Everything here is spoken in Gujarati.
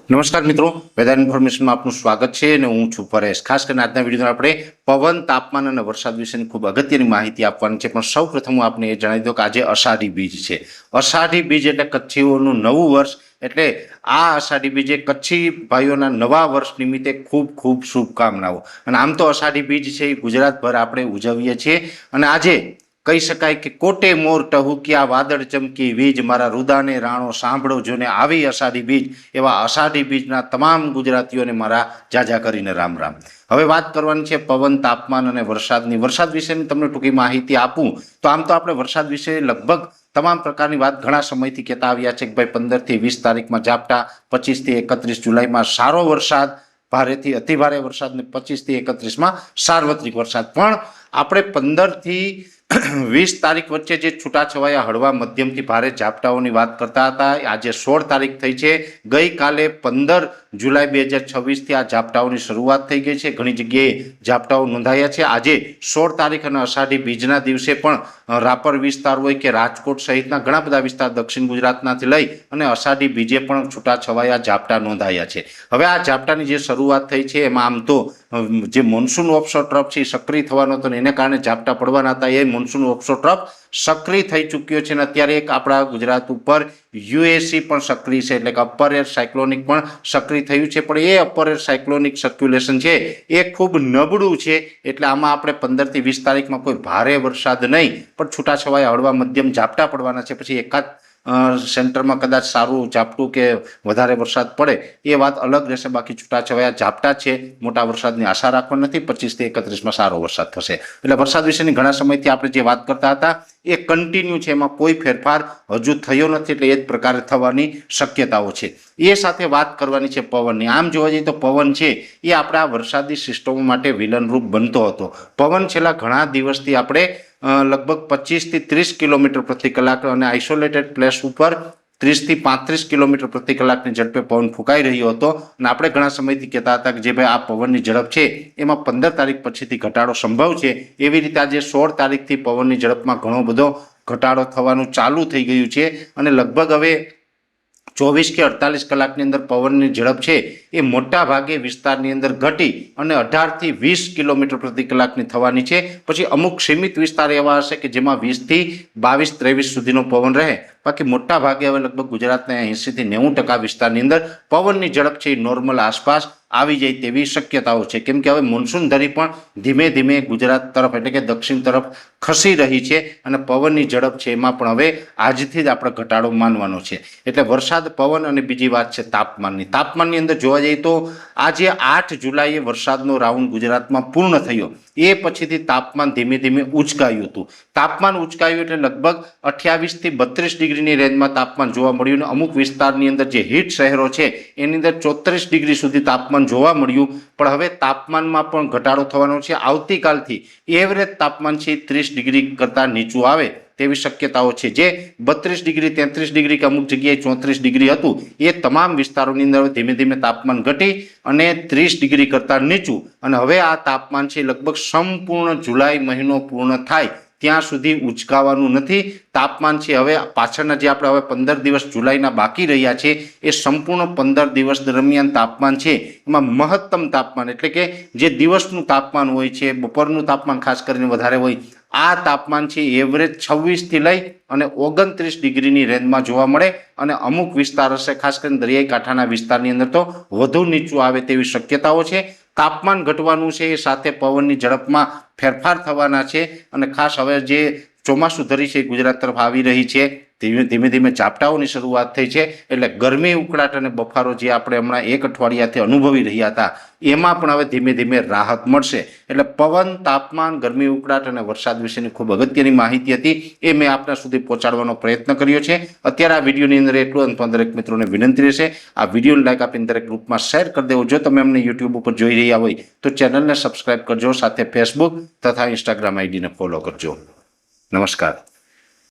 નમસ્કાર મિત્રો, વેધર ઇન્ફોર્મેશનમાં આપનું સ્વાગત છે અને હું છું પરેશ। ખાસ કરીને આજના વિડીયોમાં આપણે પવન, તાપમાન અને વરસાદ વિશેની ખૂબ અગત્યની માહિતી આપવાની છે। પણ સૌ પ્રથમ હું આપને એ જણાવી દઉં કે આજે અષાઢી બીજ છે। અષાઢી બીજ એટલે કચ્છીઓનું નવું વર્ષ, એટલે આ અષાઢી બીજે કચ્છી ભાઈઓના નવા વર્ષ નિમિત્તે ખૂબ ખૂબ શુભકામનાઓ। અને આમ તો અષાઢી બીજ છે એ ગુજરાતભર આપણે ઉજવીએ છીએ અને આજે કહી શકાય કે કોટે મોર ટહુક્યા વાદળ ચમકી વીજ, મારા રુદાને રાણો સાંભળો જોને આવી અષાઢી બીજ। એવા અષાઢી બીજના તમામ ગુજરાતીઓને મારા જાજા કરીને રામ રામ। હવે વાત કરવાની છે પવન, તાપમાન અને વરસાદની। વરસાદ વિશેની તમને ટૂંકી માહિતી આપું તો આમ તો આપણે વરસાદ વિશે લગભગ તમામ પ્રકારની વાત ઘણા સમયથી કહેતા આવ્યા છે કે ભાઈ 15 થી 20 તારીખમાં ઝાપટા, 25 થી 31 જુલાઈમાં સારો વરસાદ, ભારેથી અતિભારે વરસાદ ને 25 થી 31માં સાર્વત્રિક વરસાદ। પણ આપણે 15 થી 20 તારીખ વચ્ચે જે છૂટાછવાયા હળવા મધ્યમથી ભારે ઝાપટાઓની વાત કરતા હતા, આજે 16 તારીખ થઈ છે। ગઈકાલે 15 જુલાઈ 2026થી આ ઝાપટાઓની શરૂઆત થઈ ગઈ છે। ઘણી જગ્યાએ ઝાપટાઓ નોંધાયા છે। આજે 16 તારીખ અને અષાઢી બીજના દિવસે પણ રાપર વિસ્તાર હોય કે રાજકોટ સહિતના ઘણા બધા વિસ્તાર દક્ષિણ ગુજરાતનાથી લઈ અને અષાઢી બીજે પણ છૂટાછવાયા ઝાપટા નોંધાયા છે। હવે આ ઝાપટાની જે શરૂઆત થઈ છે એમાં આમ તો જે મોન્સૂન ઓફશોર ટ્રફ છે સક્રિય થવાનો હતો ને એને કારણે ઝાપટા પડવાના હતા, એ મોન્સૂન ઓફશોર ટ્રફ સક્રિય થઈ ચૂક્યો છે અને અત્યારે એક આપણા ગુજરાત ઉપર યુએસી પણ સક્રિય છે, એટલે કે અપર એર સાયક્લોનિક પણ સક્રિય થયું છે। પણ એ અપર એર સાયક્લોનિક સર્ક્યુલેશન છે એ ખૂબ નબળું છે, એટલે આમાં આપણે 15 થી 20 તારીખમાં કોઈ ભારે વરસાદ નહીં પણ છૂટાછવાયા હળવા મધ્યમ ઝાપટા પડવાના છે। પછી એકાદ સેન્ટરમાં કદાચ સારું ઝાપટું કે વધારે વરસાદ પડે એ વાત અલગ રહેશે, બાકી છૂટાછવાયા ઝાપટા છે, મોટા વરસાદની આશા રાખવાની નથી। 25 થી 31માં સારો વરસાદ થશે। એટલે વરસાદ વિશેની ઘણા સમયથી આપણે જે વાત કરતા હતા એ કન્ટિન્યુ છે, એમાં કોઈ ફેરફાર હજુ થયો નથી, એટલે એ જ પ્રકારે થવાની શક્યતાઓ છે। એ સાથે વાત કરવાની છે પવનની। આમ જોવા જઈએ તો પવન છે એ આપણા વરસાદી સિસ્ટમો માટે વિલનરૂપ બનતો હતો। પવન છેલ્લા ઘણા દિવસથી આપણે લગભગ 25 થી 30 કિલોમીટર પ્રતિ કલાક અને આઇસોલેટેડ પ્લેસ ઉપર 30 થી 35 કિલોમીટર પ્રતિ કલાકની ઝડપે પવન ફૂંકાઈ રહ્યો હતો અને આપણે ઘણા સમયથી કહેતા હતા કે જે ભાઈ આ પવનની ઝડપ છે એમાં 15 તારીખ પછીથી ઘટાડો સંભવ છે। એવી રીતે આજે 16 તારીખથી પવનની ઝડપમાં ઘણો બધો ઘટાડો થવાનું ચાલુ થઈ ગયું છે અને લગભગ હવે 24 કે 48 કલાકની અંદર પવનની ઝડપ છે એ મોટા ભાગે વિસ્તારની અંદર ઘટી અને 18 થી 20 કિલોમીટર પ્રતિ કલાકની થવાની છે। પછી અમુક સીમિત વિસ્તાર એવા હશે કે જેમાં 20 થી 22, 23 સુધીનો પવન રહે, બાકી મોટા ભાગે હવે લગભગ ગુજરાતના 80 થી 90% વિસ્તારની અંદર પવનની ઝડપ છે એ નોર્મલ આસપાસ આવી જાય તેવી શક્યતાઓ છે, કેમ કે હવે મોન્સૂન ધરી પણ ધીમે ધીમે ગુજરાત તરફ એટલે કે દક્ષિણ તરફ ખસી રહી છે અને પવનની ઝડપ છે એમાં પણ હવે આજથી જ આપણે ઘટાડો માનવાનો છે। એટલે વરસાદ, પવન અને બીજી વાત છે તાપમાનની। તાપમાનની અંદર જોવા જઈએ તો આજે 8 જુલાઈએ વરસાદનો રાઉન્ડ ગુજરાતમાં પૂર્ણ થયો, એ પછીથી તાપમાન ધીમે ધીમે ઉચકાયું હતું। તાપમાન ઉચકાયું એટલે લગભગ 28 થી 32 ડિગ્રીની રેન્જમાં તાપમાન જોવા મળ્યું અને અમુક વિસ્તારની અંદર જે હીટ શહેરો છે એની અંદર 34 ડિગ્રી સુધી તાપમાન જોવા મળ્યું। પણ હવે તાપમાનમાં પણ ઘટાડો થવાનો છે। આવતીકાલથી એવરેજ તાપમાન છે 30 ડિગ્રી કરતાં નીચું આવે તેવી શક્યતાઓ છે। જે 32 ડિગ્રી, 33 ડિગ્રી કે અમુક જગ્યાએ 34 ડિગ્રી હતું એ તમામ વિસ્તારોની અંદર ધીમે ધીમે તાપમાન ઘટી અને 30 ડિગ્રી કરતાં નીચું, અને હવે આ તાપમાન છે લગભગ સંપૂર્ણ જુલાઈ મહિનો પૂર્ણ થાય ત્યાં સુધી ઉચકાવાનું નથી। તાપમાન છે હવે પાછળના જે આપણે હવે 15 દિવસ જુલાઈના બાકી રહ્યા છે એ સંપૂર્ણ 15 દિવસ દરમિયાન તાપમાન છે એમાં મહત્તમ તાપમાન એટલે કે જે દિવસનું તાપમાન હોય છે, બપોરનું તાપમાન ખાસ કરીને વધારે હોય, આ તાપમાન છે એવરેજ 26 થી લઈ અને 29 ડિગ્રીની રેન્જમાં જોવા મળે અને અમુક વિસ્તાર હશે ખાસ કરીને દરિયાઈ કાંઠાના વિસ્તારની અંદર તો વધુ નીચું આવે તેવી શક્યતાઓ છે। તાપમાન ઘટવાનું છે એ સાથે પવનની ઝડપમાં ફેરફાર થવાના છે અને ખાસ હવે જે ચોમાસું ધરી છે ગુજરાત તરફ આવી રહી છે, ધીમે ધીમે ઝાપટાઓની શરૂઆત થઈ છે, એટલે ગરમી, ઉકળાટ અને બફારો જે આપણે હમણાં એક અઠવાડિયાથી અનુભવી રહ્યા હતા એમાં પણ હવે ધીમે ધીમે રાહત મળશે। એટલે પવન, તાપમાન, ગરમી, ઉકળાટ અને વરસાદ વિશેની ખૂબ અગત્યની માહિતી હતી એ મેં આપના સુધી પહોંચાડવાનો પ્રયત્ન કર્યો છે। અત્યારે આ વિડીયોની અંદર એટલું જ, દરેક મિત્રોને વિનંતી રહેશે આ વિડીયોને લાઈક આપીને દરેક ગ્રુપમાં શેર કરી દેવો। જો તમે અમને યુટ્યુબ ઉપર જોઈ રહ્યા હોય તો ચેનલને સબસ્ક્રાઇબ કરજો, સાથે ફેસબુક તથા ઇન્સ્ટાગ્રામ આઈડીને ફોલો કરજો। નમસ્કાર।